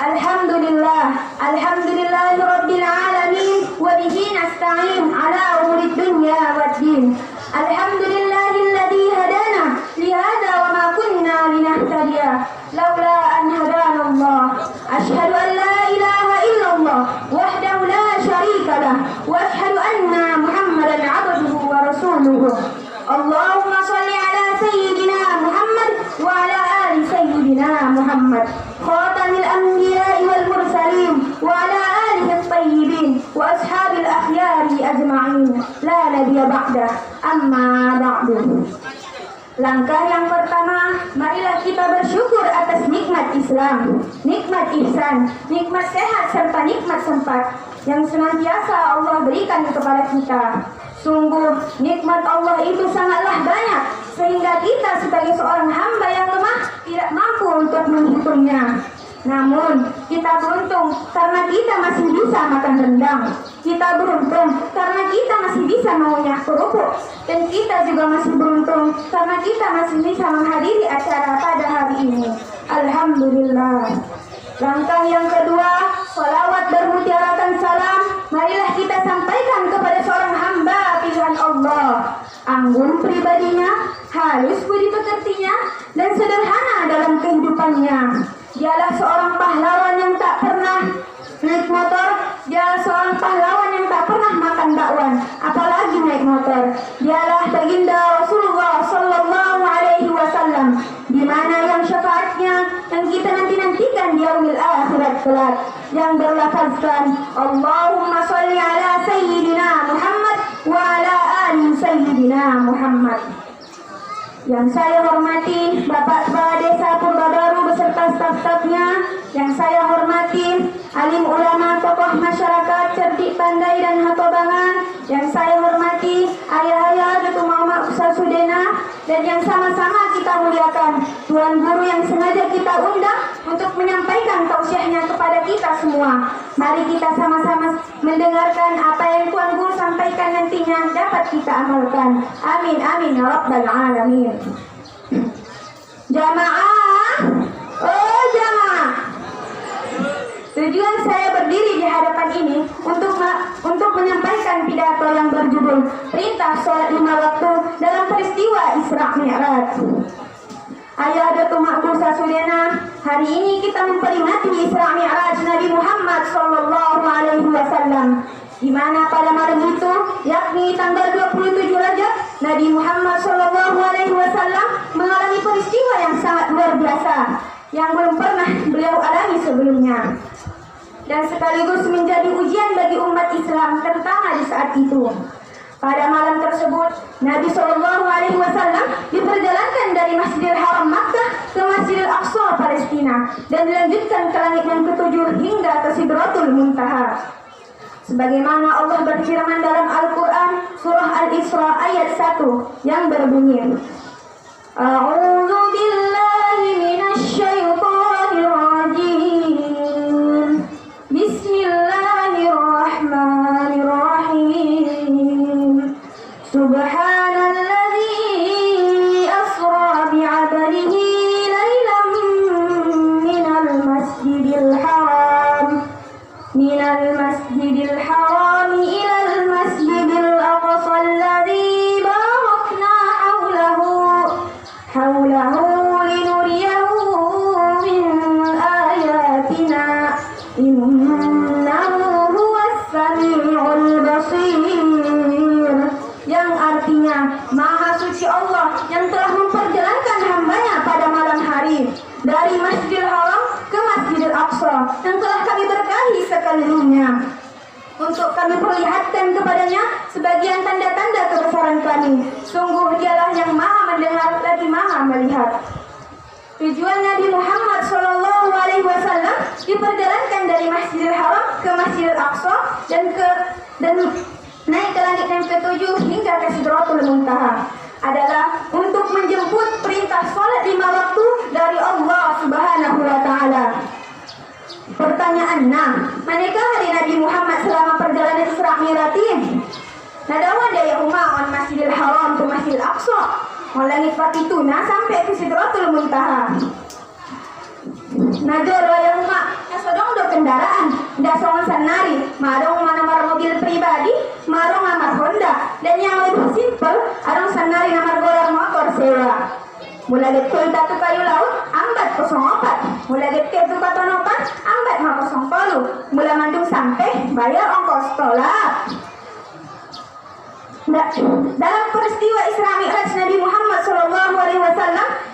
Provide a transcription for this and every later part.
Alhamdulillahi rabbil alamin wa bihi nasta'in ala umuri dunya waddin. Alhamdulillahilladzi hadana li hadza wa ma kunna linahtadiya laula an hadana Allah. Asyhadu an la ilaha illallah wahdahu la syarika lah wa asyhadu anna Muhammadan 'abduhu wa rasuluhu. Allahumma shalli ala sayyidina Muhammad wa ala ali sayyidina Muhammad khatamil anbiya'i wal mursalin wa ala alihi at-tayyibin wa ashabil akhyari ajma'in la nabiyya ba'da amma ba'du. Langkah yang pertama, marilah kita bersyukur atas nikmat Islam, nikmat ihsan, nikmat sehat serta nikmat sempat yang senantiasa Allah berikan kepada kita. Sungguh nikmat Allah itu sangatlah banyak sehingga kita sebagai seorang hamba yang lemah tidak mampu untuk menghitungnya. Namun kita beruntung karena kita masih bisa makan rendang. Kita beruntung karena kita masih bisa mengunyah kerupuk. Dan kita juga masih beruntung karena kita masih bisa menghadiri acara pada hari ini. Alhamdulillah. Langkah yang kedua, salawat bermutiarakan salam marilah kita sampaikan kepada seorang hamba pilihan Allah. Anggun pribadinya, halus budi pekertinya, dan sederhana dalam kehidupannya. Dialah seorang pahlawan yang tak pernah naik motor. Dialah seorang pahlawan yang tak pernah makan bakwan, apalagi naik motor. Dialah baginda Rasulullah Sallallahu Alaihi Wasallam, di mana yang syafaatnya yang kita nanti-nantikan di yaumil akhirat kelak, yang berlafazkan Allahumma sholli ala sayyidina Muhammad wa ala ali sayyidina Muhammad. Yang saya hormati Bapak Kepala Desa Purbadaru beserta staf-stafnya, yang saya hormati alim ulama, tokoh masyarakat, cerdik pandai dan hatobangan, yang saya hormati ayah-ayah, Datuk Muhammad Ustaz Sudena, dan yang sama-sama kita muliakan Tuan Guru yang sengaja kita undang untuk menyampaikan tausiahnya kepada kita semua. Mari kita sama-sama mendengarkan apa yang Tuan Guru sampaikan nantinya dapat kita amalkan. Amin amin ya rabbal alamin. Jamaah, oh jamaah. Tujuan saya berdiri di hadapan ini untuk menyampaikan pidato yang berjudul Perintah Sholat 5 Waktu dalam Peristiwa Isra Mi'raj. Ayah Datuk Makmur Sasudena, hari ini kita memperingati Isra Mi'raj Nabi Muhammad Sallallahu Alaihi Wasallam, di mana pada malam itu, yakni tanggal 27 Rajab, Nabi Muhammad Sallallahu Alaihi Wasallam mengalami peristiwa yang sangat luar biasa yang belum pernah beliau alami sebelumnya, dan sekaligus menjadi ujian bagi umat Islam terutama di saat itu. Pada malam tersebut, Nabi Sallallahu Alaihi Wasallam diperjalankan dari Masjidil Haram Makkah ke Masjidil Aqsa Palestina dan dilanjutkan ke langit yang ketujuh hingga ke Sidratul Muntaha. Sebagaimana Allah berfirman dalam Al-Quran surah Al-Isra ayat 1 yang berbunyi, A'udzu billahi minasy syaithanir rajim. Bismillahirrahmanirrahim. Subhanalladzi asra bi'abdihi lailan minal masjidil haram ilal masjidil aqsa alladzi barakna hawlahu linuriyahu min ayatina innahu huwas sami'ul basir. Yang artinya, Maha Suci Allah yang telah memperjalankan hambanya pada malam hari dari Masjidil Haram ke Masjidil Aqsa yang telah kami berkahi sekelilingnya, untuk kami perlihatkan kepadanya sebagian tanda-tanda kebesaran kami. Sungguh dialah yang maha mendengar lagi maha melihat. Tujuan Nabi Muhammad Sallallahu Alaihi Wasallam diperjalankan dari Masjidil Haram ke Masjidil Aqsa dan naik ke langit yang ketujuh hingga ke Sidratul Muntaha adalah untuk menjemput perintah sholat 5 waktu dari Allah Subhanahu wa Ta'ala. Pertanyaan, manakah hari Nabi Muhammad selama perjalanan Isra Mi'raj? Nadawan daya umaon Masjidil Haram ke Masjidil Aqsa, langit patituna sampai ke Sidratul Muntaha. Najor wayang mak yang sodong do kendaraan dah songan sanari marong nama mobil pribadi marong nama Honda dan yang lebih simpel arong sanari nama golar motor sewa. Mulai getol datu kayu laut ambat 04, mulai getol tu patonopan ambat 010, mulai mandung sampai bayar ongkos tolak. Dalam peristiwa Isra Mi'raj Nabi Muhammad SAW,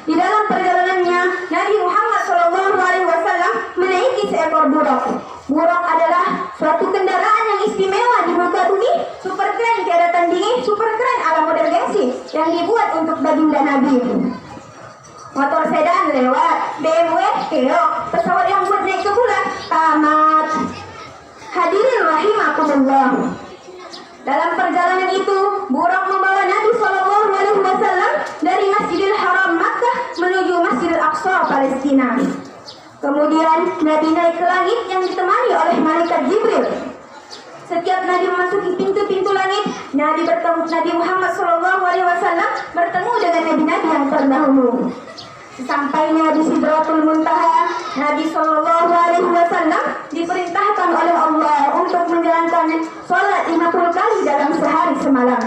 di dalam perjalanannya Nabi Muhammad SAW menaiki seekor buruk. Buruk adalah suatu kendaraan yang istimewa di muka bumi, super keren tiada tandingi, super keren ala model gengsi yang dibuat untuk baginda Nabi. Motor sedan lewat, BMW keok, pesawat yang buat naik ke bulan tamat. Hadirin rahimakumullah. Dalam perjalanan itu, buruk membawa Nabi SAW dari Masjidil Haram Makkah menuju Masjidil Aqsa Palestina. Kemudian Nabi naik ke langit yang ditemani oleh malaikat Jibril. Setiap Nabi memasuki pintu-pintu langit, Nabi Muhammad SAW bertemu dengan Nabi-Nabi yang terdahulu. Sampainya di Sidratul Muntaha, Nabi SAW diperintahkan oleh Allah untuk menjalankan sholat 50 kali dalam sehari semalam.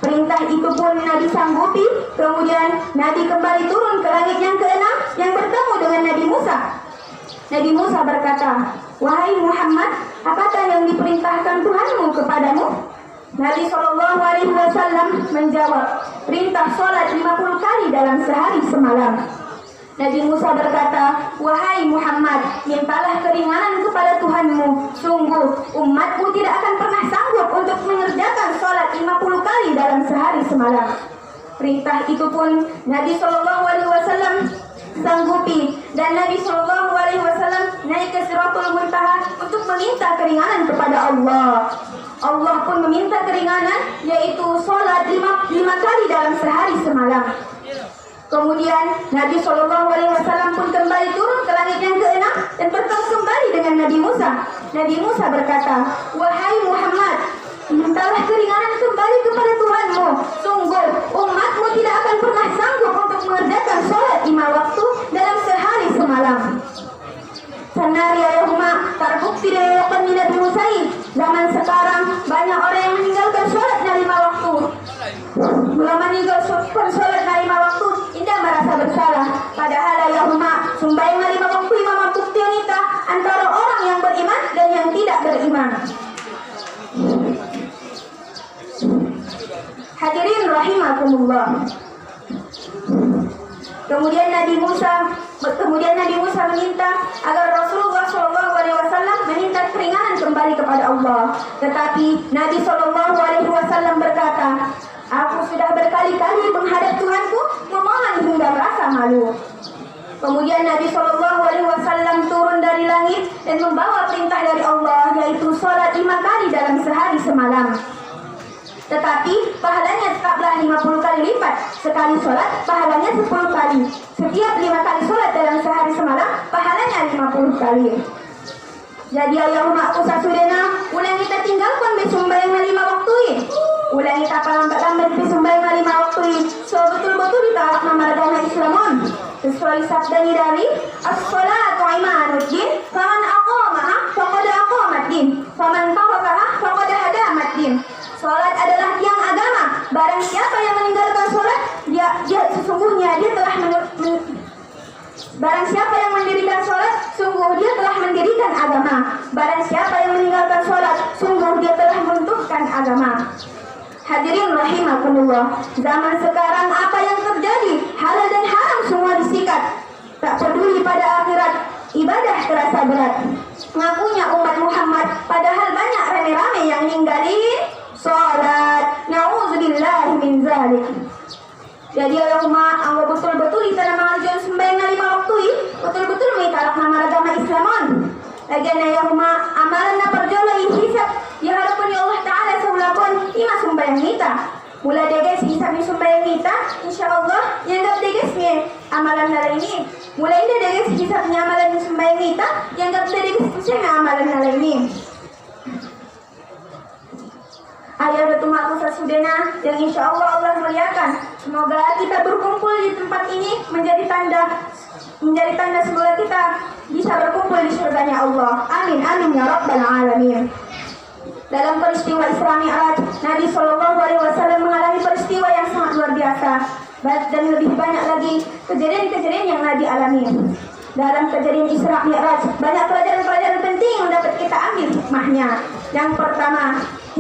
Perintah itu pun Nabi sanggupi. Kemudian Nabi kembali turun ke langit yang ke-6 yang bertemu dengan Nabi Musa. Nabi Musa berkata, "Wahai Muhammad, apakah yang diperintahkan Tuhanmu kepadamu?" Nabi SAW menjawab, "Perintah sholat 50 kali dalam sehari semalam." Nabi Musa berkata, "Wahai Muhammad, mintalah keringanan kepada Tuhanmu. Sungguh, umatmu tidak akan pernah sanggup untuk mengerjakan sholat 50 kali dalam sehari semalam." Perintah itu pun Nabi SAW sanggupi, dan Nabi SAW naik ke Sidratul Muntaha untuk meminta keringanan kepada Allah. Allah pun meminta keringanan, yaitu sholat 5 kali dalam sehari semalam. Kemudian Nabi SAW pun kembali turun ke langit yang ke-6 dan bertemu kembali dengan Nabi Musa. Nabi Musa berkata, "Wahai Muhammad, mintalah keringanan kembali kepada Tuhanmu. Sungguh, umatmu tidak akan pernah sanggup untuk mengerjakan sholat 5 waktu dalam sehari semalam." Sanari ayahuma terbukti dari lakukan Nabi Musa. Zaman sekarang banyak orang yang meninggalkan sholat 5 waktu. Belum meninggalkan sholat 5 waktu, tidak merasa bersalah. Padahal ayahuma sumbayang 5 waktu imam waktu tionita antara orang yang beriman dan yang tidak beriman. Hadirin rahimakumullah. Kemudian Nabi Musa meminta agar Rasulullah SAW meminta keringanan kembali kepada Allah. Tetapi Nabi SAW berkata, "Aku sudah berkali-kali menghadap Tuhanku memohon hingga merasa malu." Kemudian Nabi SAW turun dari langit dan membawa perintah dari Allah, yaitu sholat 5 kali dalam sehari semalam. Tetapi pahalanya tetaplah 50 kali lipat. Sekali sholat pahalanya 10 kali. Setiap 5 kali sholat dalam sehari semalam pahalanya 50 kali. Jadi ayahuma aku sasudena, ulang kita tinggalkan besumbayang 5 waktu. Ulang kita lambat-lambat besumbayang 5 waktu. So betul-betul ditolak nama agama Islamon. Sesuai sabdanya dari as-salatu imanuddin, faman aqamaha faqad aqamaddin, faman tarakaha faqad hadamaddin. Salat adalah tiang agama. Barang siapa yang meninggalkan salat, sesungguhnya dia telah barang siapa yang mendirikan salat, sungguh dia telah mendirikan agama. Barang siapa yang meninggalkan salat, sungguh dia telah meruntuhkan agama. Hadirin rahimakumullah. Zaman sekarang apa yang terjadi? Halal dan haram semua disikat. Tak peduli pada akhirat, ibadah terasa berat. Ngakunya umat Muhammad, padahal banyak rame-rame yang ninggalin sholat. Na'udzubillahi min zalik. Jadi Allahumma Allah betul-betul di tanah mengajuan sembahyang 5 waktu betul-betul mengitalak nama agama Islamon. Lagian Allahumma amalan na perjolai hisab ya harapan ya Allah Ta'ala seulapon ima sembahyang kita. Mula deges hisab ni sembahyang kita, insyaallah yang gak degesnya amalan nala ini. Mula ini deges hisabnya amalan sembahyang kita, yang gak degesnya amalan nala ini. Ayah dan tumaku sasudena yang insya Allah Allah muliakan. Semoga kita berkumpul di tempat ini menjadi tanda menjadi tanda semoga kita bisa berkumpul di surganya Allah. Amin amin ya rabbal alamin. Dalam peristiwa Isra Mi'raj, Nabi Shallallahu Alaihi Wasallam mengalami peristiwa yang sangat luar biasa, dan lebih banyak lagi kejadian-kejadian yang Nabi alami. Dalam kejadian Isra Mi'raj, banyak pelajaran-pelajaran penting yang dapat kita ambil hikmahnya. Yang pertama,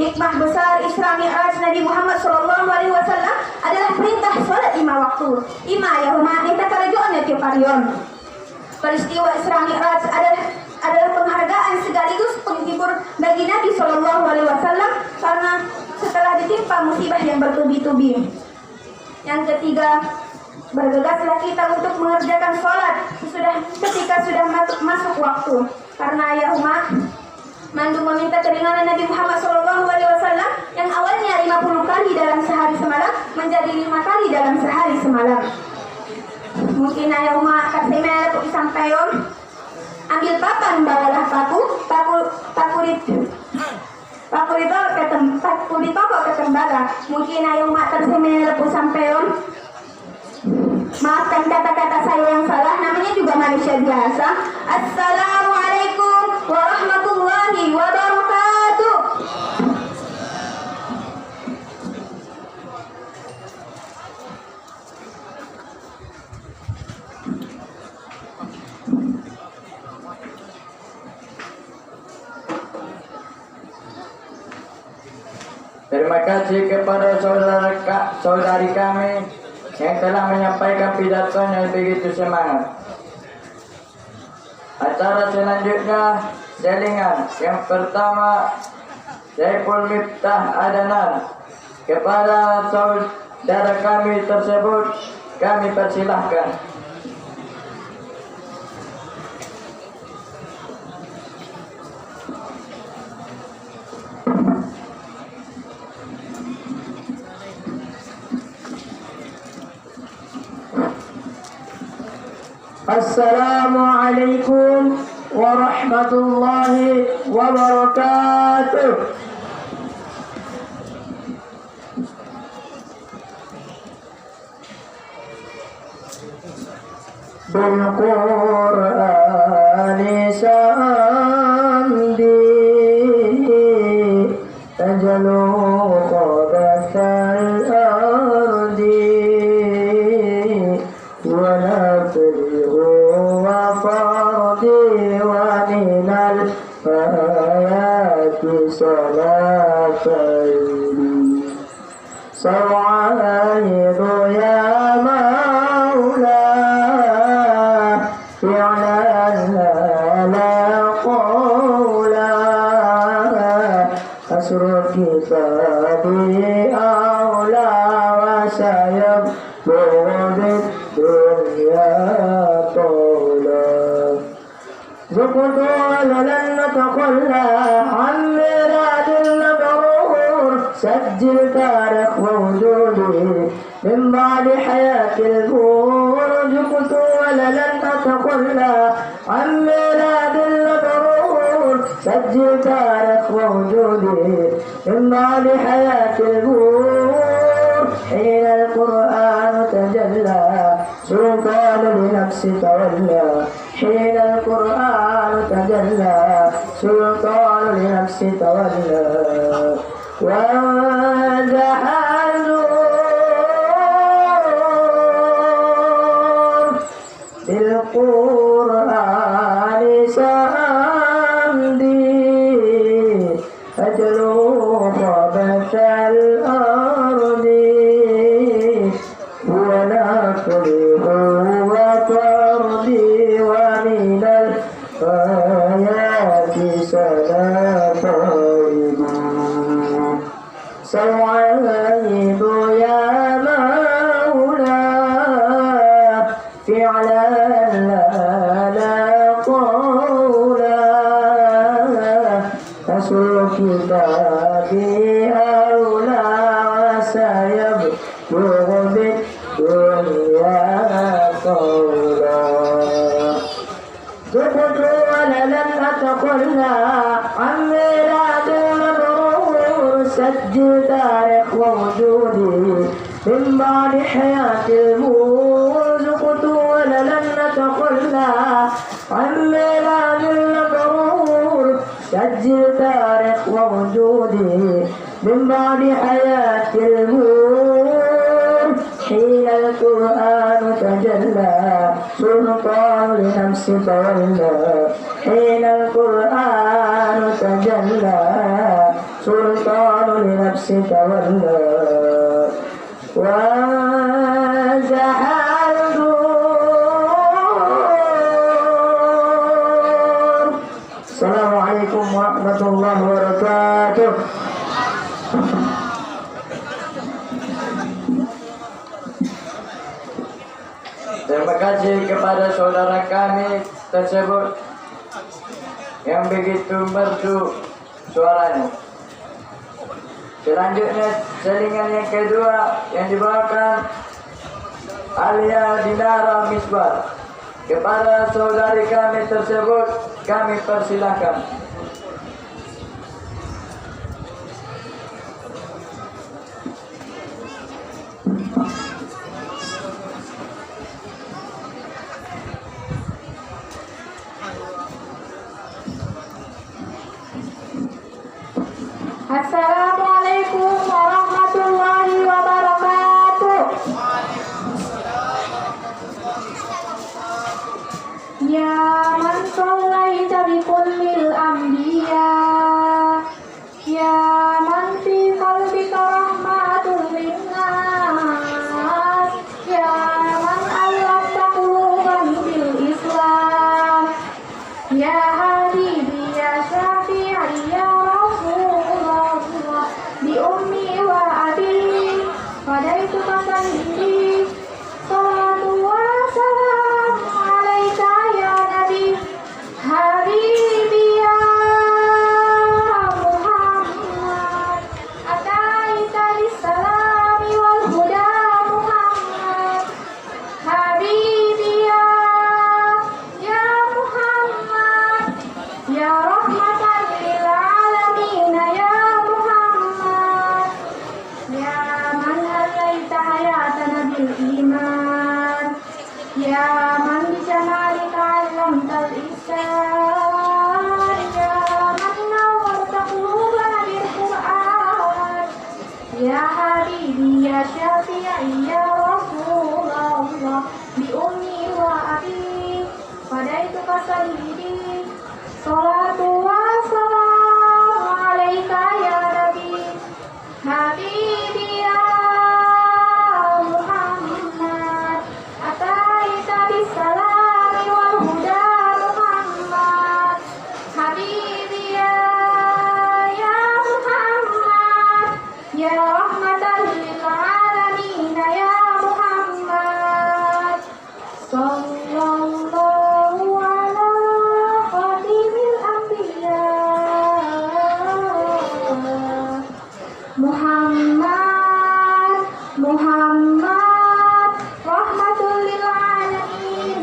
hikmah besar Isra Mi'raj Nabi Muhammad Shallallahu Alaihi Wasallam adalah perintah sholat 5 waktu. Ima yauma kita karajoan ya tiaparion. Peristiwa Isra Mi'raj adalah penghargaan sekaligus penghibur bagi Nabi Shallallahu Alaihi Wasallam karena setelah ditimpa musibah yang bertubi-tubi. Yang ketiga, bergegaslah kita untuk mengerjakan sholat ketika sudah masuk waktu, karena yauma Mandu meminta keringanan Nabi Muhammad Shallallahu Alaihi Wasallam yang awalnya 50 kali dalam sehari semalam menjadi 5 kali dalam sehari semalam. Mungkin yauma kasemel kok disampaikan. Ambil papan, bawalah paku ditokok ke tembaga. Mungkin ayo mak tersemel lepu sampeon. Maafkan kata-kata saya yang salah, namanya juga manusia biasa. Assalamualaikum warahmatullahi wabarakatuh. Terima kasih kepada saudari kami yang telah menyampaikan pidatonya yang begitu semangat. Acara selanjutnya selingan. Yang pertama, Saiful Miftah Adanan. Kepada saudara kami tersebut kami persilahkan. Assalamualaikum warahmatullahi wabarakatuh. Bil Qur'ani samdi tajalu qadathal ardi wa la fardi wa minal ayati salataini sawaidu ya maula fi'lan la qawla asru kitabi awla wa sayab bughdid dunya زقت ولن نتخلى عن ميلاد المبرور سجل تاريخ ووجودي من بعد حياة البور زقت ولن نتخلى عن ميلاد المبرور سجل تاريخ ووجودي من بعد حياة البور حين القرآن تجلى سلطان لنفس تولى حين القرآن تجلى سلطان لنفس تولى وانزح النور بالقرآن سامدي أجلو خبث الأرض ونفره وطردي ومن الآيات سنفعل سوعيد يا مولا فعلا لا قولا أسر كتابي أولى وسيبلغ بالدنيا قولا زقت ولن أتخلى عن ميلاد المبرور سجل تاريخ ووجودي من بعد حياة المور زقت ولن تخلى عن ميلاد المبرور سجل تاريخ ووجوده من بعد حياة النور حين القرآن تجلى سلطان لنفس تولى حين القرآن تجلى سلطان لنفس تولى وانزح النور. السلام عليكم ورحمة الله وبركاته. Terima kasih kepada saudara kami tersebut yang begitu merdu suaranya. Selanjutnya selingan yang kedua yang dibawakan Alia Dinara Misbah. Kepada saudari kami tersebut kami persilahkan. Assalamualaikum warahmatullahi wabarakatuh. Ya man sallaita bi kullil anbiya, ya man fi qalbika rahmatul linnas, ya man allafta quluban bil Islam, ya habibi ya syafi'i ya bi ummi wa abi fadaituka sayyidi salatu wa salam alaika ya nabi habibi ya Muhammad ataita bisalami wal huda Muhammad habibi ya Muhammad ya rahmatan lil alamin ya iman ya man bijamalika allamtal ihsan ya man nawwarta qulubana bil Qur'an ya habibi ya syafi'i ya Rasulullah bi ummi wa abi fadaituka sayyidi salatu wa salam alaika ya nabi habibi ya salami wal huda Muhammad habibi ya Muhammad ya rahmatan lil alamin ya Muhammad sallallahu ala khatimil anbiya Muhammad rahmatul lil alamin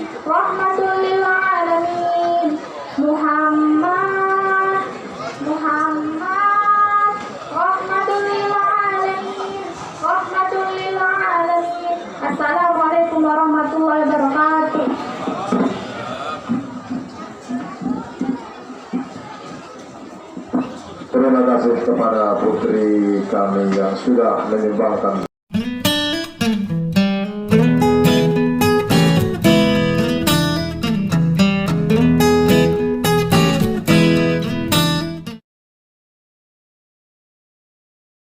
Muhammad rahmatul lil alamin. Assalamualaikum warahmatullahi wabarakatuh. Terima kasih kepada putri kami yang sudah menyumbangkan